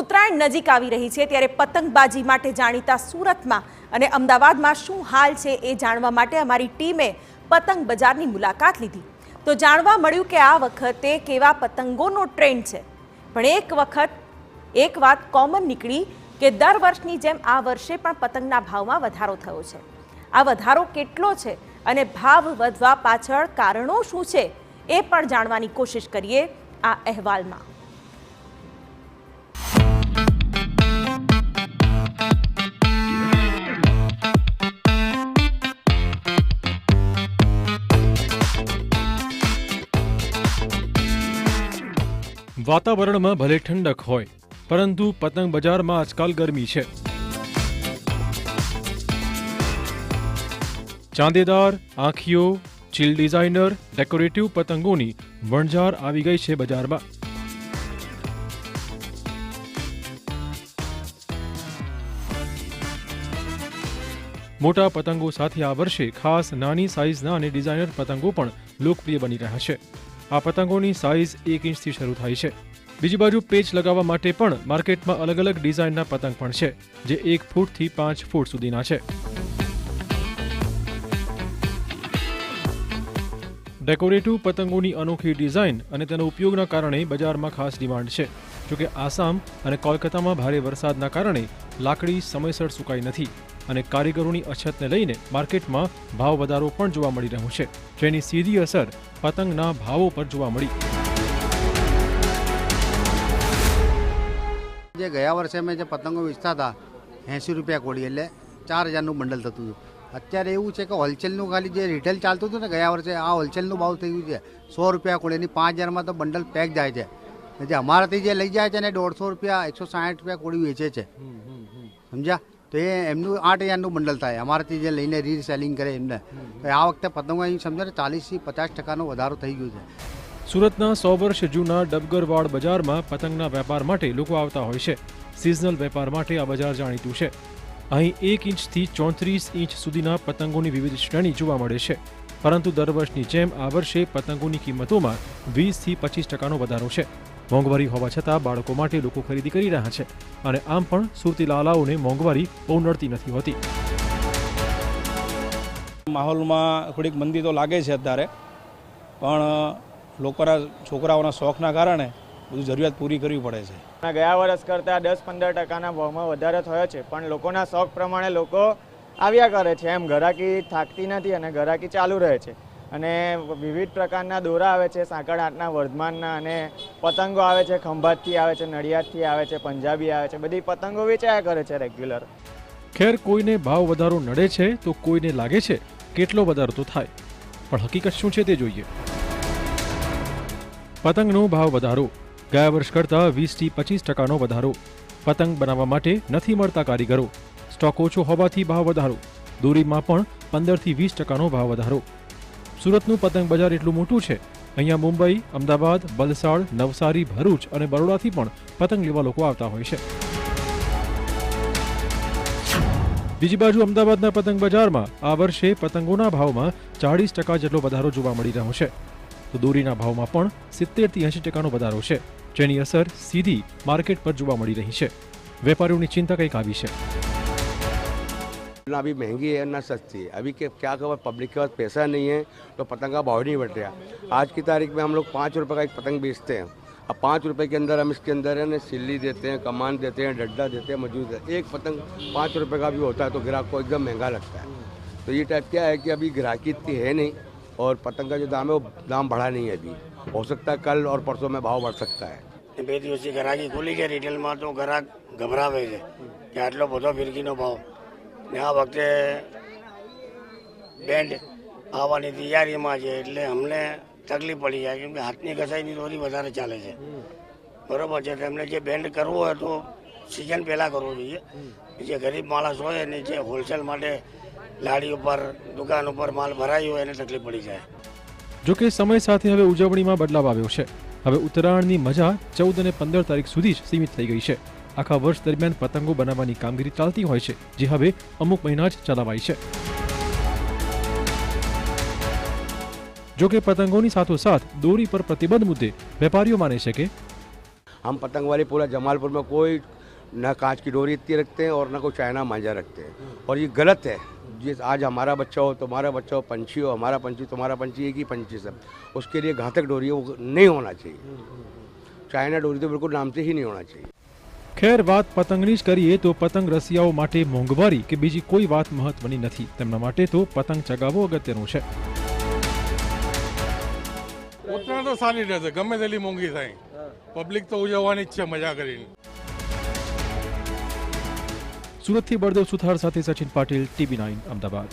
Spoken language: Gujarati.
ઉત્તરાયણ નજીક આવી રહી છે ત્યારે પતંગબાજી માટે જાણીતા સુરતમાં અને અમદાવાદમાં શું હાલ છે એ જાણવા માટે અમારી ટીમે પતંગ બજારની મુલાકાત લીધી તો જાણવા મળ્યું કે આ વખતે કેવા પતંગોનો ટ્રેન્ડ છે। પણ એક વાત કોમન નીકળી કે દર વર્ષની જેમ આ વર્ષે પણ પતંગના ભાવમાં વધારો થયો છે। આ વધારો કેટલો છે અને ભાવ વધવા પાછળ કારણો શું છે એ પણ જાણવાની કોશિશ કરીએ આ અહેવાલમાં। વાતાવરણમાં ભલે ઠંડક હોય પરંતુ પતંગ બજારમાં આજકાલ ગરમી છે। ચાંદેદાર આંખીઓ ચીલ ડિઝાઇનર ડેકોરેટિવ પતંગોની વણઝાર આવી ગઈ છે બજારમાં। મોટા પતંગો સાથે આ વર્ષે ખાસ નાની સાઇઝના અને ડિઝાઇનર પતંગો પણ લોકપ્રિય બની રહ્યા છે। આ પતંગોની સાઇઝ 1 ઇંચથી શરૂ થાય છે। બીજી બાજુ પેચ લગાવવા માટે પણ માર્કેટમાં અલગ અલગ ડિઝાઇનના પતંગ પણ છે જે 1 ફૂટથી 5 ફૂટ સુધીના છે। ડેકોરેટિવ પતંગોની અનોખી ડિઝાઇન અને તેના ઉપયોગના કારણે બજારમાં ખાસ ડિમાન્ડ છે। જોકે આસામ અને કોલકાતામાં ભારે વરસાદના કારણે લાકડી સમયસર સુકાઈ નથી અને કારીગરોની અછતને લઈને માર્કેટમાં ભાવ વધારો પણ જોવા મળી રહ્યો છે જેની સીધી અસર પતંગના ભાવો પર જોવા મળી। જે ગયા વર્ષે મેં જે પતંગો વેચતા હતા 80 રૂપિયા કોડી એટલે 4000નું બંડલ થતું હતું। અત્યારે એવું છે કે હોલસેલનું ખાલી જે રિટેલ ચાલતું હતું ને ગયા વર્ષે આ હોલસેલનું ભાવ થઈ ગયું છે 100 રૂપિયા કોડીની 5000માં તો બંડલ પેક જાય છે। જે અમારાથી જે લઈ જાય છે ને 150 રૂપિયા 160 રૂપિયા કોડી વેચે છે સમજ્યા। તો એ એમનું 8000નું બંડલ થાય અમારાથી જે લઈને રીસેલિંગ કરે એમને। તો આ વખતે પતંગો અહીં સમજો ને 40થી 50% વધારો થઈ ગયો છે। સુરતના 100 વર્ષ જૂના ડબગરવાડ બજારમાં પતંગના વેપાર માટે લોકો આવતા હોય છે। સિઝનલ વેપાર માટે આ બજાર જાણીતું છે। અહીં 1 ઇંચથી 34 ઇંચ સુધીના પતંગોની વિવિધ શ્રેણી જોવા મળે છે પરંતુ દર વર્ષની જેમ આ વર્ષે પતંગોની કિંમતોમાં 20થી 25%નો વધારો છે। મોંઘવારી હોવા છતાં બાળકો માટે લોકો ખરીદી કરી રહ્યા છે અને આમ પણ સુરતી લાલાઓને મોંઘવારી બહુ નડતી નથી હોતી। માહોલમાં થોડીક મંદી તો લાગે છે અત્યારે પણ લોકોના છોકરાઓના શોખના કારણે બધું જરૂરિયાત પૂરી કરવી પડે છે। ગયા વર્ષ કરતાં 10-15% ભાવમાં વધારો થયો છે પણ લોકોના શોખ પ્રમાણે લોકો આવ્યા કરે છે। એમ ઘરાકી થાકતી નથી અને ઘરાકી ચાલુ રહે છે અને વિવિધ પ્રકારના દોરા આવે છે સાંકળાટના વર્ધમાનના અને પતંગો આવે છે ખંભાતથી આવે છે નડિયાદથી આવે છે પંજાબી આવે છે બધી પતંગો વેચાયા કરે છે રેગ્યુલર। ખેર કોઈને ભાવ વધારો નડે છે તો કોઈને લાગે છે કેટલો વધારો તો થાય પણ હકીકત શું છે તે જોઈએ। પતંગનો ભાવ વધારો ગયા વર્ષ કરતાં 20થી 25%નો વધારો। પતંગ બનાવવા માટે નથી મળતા કારીગરો। સ્ટોક ઓછો હોવાથી ભાવ વધારો। દોરીમાં પણ 15થી 20%નો ભાવ વધારો। સુરતનું પતંગ બજાર એટલું મોટું છે અહીંયા મુંબઈ અમદાવાદ વલસાડ નવસારી ભરૂચ અને બરોડાથી પણ પતંગ લેવા લોકો આવતા હોય છે। બીજી બાજુ અમદાવાદના પતંગ બજારમાં આ વર્ષે પતંગોના ભાવમાં 40% જેટલો વધારો જોવા મળી રહ્યો છે તો દોરીના ભાવમાં પણ 70થી 80%નો વધારો છે જેની અસર સીધી માર્કેટ પર જોવા મળી રહી છે। વેપારીઓની ચિંતા કંઈક આવી છે। अभी महंगी है ना सस्ती है। अभी क्या खबर पब्लिक के पास पैसा नहीं है तो पतंग का भाव नहीं बढ़ रहा। आज की तारीख में हम लोग 5 रुपये का एक पतंग बेचते हैं। अब 5 रुपये के अंदर हम इसके अंदर है ना सिल्ली देते हैं कमान देते हैं डड्डा देते हैं मौजूद है। एक पतंग 5 रुपये का भी होता है तो ग्राहक को एकदम महंगा लगता है। तो ये टाइप क्या है कि अभी ग्राहकी इतनी है नहीं और पतंग का जो दाम है वो दाम बढ़ा नहीं है। अभी हो सकता है कल और परसों में भाव बढ़ सकता है। 2 દિવસથી ગ્રાહકી ખુલી છે રિટેલમાં તો ગ્રાહક ગભરાવે છે કે આટલો બધો ફિરકીનો ભાવ ને આ વખતે બેન્ડ આવવાની તૈયારીમાં છે એટલે અમને તકલીફ પડી જાય કેમ કે હાથની ઘસાઈની દોરી વધારે ચાલે છે બરાબર છે। તેમને જે બેન્ડ કરવો હોય તો સિઝન પહેલાં કરવો જોઈએ। જે ગરીબ માણસ હોય ને જે હોલસેલ માટે લાડી ઉપર દુકાન ઉપર માલ ભરાયો હોય એને તકલીફ પડી જાય। જોકે સમય સાથે હવે ઉજવણીમાં બદલાવ આવ્યો છે। હવે ઉત્તરાયણની મજા 14 અને 15 તારીખ સુધી જ સીમિત થઈ ગઈ છે। આખા વર્ષ દરમિયાન પતંગો બનાવવાની કામગીરી ચાલતી હોય છે જે હવે અમુક મહિના જ ચલાવાય છે। જો કે પતંગોની સાથોસાથ દોરી પર પ્રતિબંધ મુદ્દે વેપારીઓ માને છે કે हम पतंग वाले पूरा जमालपुर में कोई ना कांच की डोरी इतनी रखते हैं और ना कोई चाइना मांझा रखते हैं, और ये गलत है। जिस आज हमारा बच्चा हो, तुम्हारा बच्चा हो, पंछी हो, हमारा पंछी, तुम्हारा पंछी, एक ही पंछी सब, उसके लिए घातक डोरी है, वो नहीं होना चाहिए। चाइना डोरी तो बिल्कुल नाम से ही नहीं होना चाहिए। ખેર વાત પતંગની જ કરીએ તો પતંગ રસિયાઓ માટે મોંઘવારી કે બીજી કોઈ વાત મહત્વની નથી, તેમના માટે તો પતંગ ચગાવવો અગત્યનું છે। ઉત્તરાયણ તો સારી રહેશે, ગમે તેટલી મોંઘી થાય, પબ્લિક તો ઉજવવાની જ છે મજા કરીને। સુરતથી બળદેવ સુથાર સાથે સચિન પાટીલ, TB9 અમદાવાદ।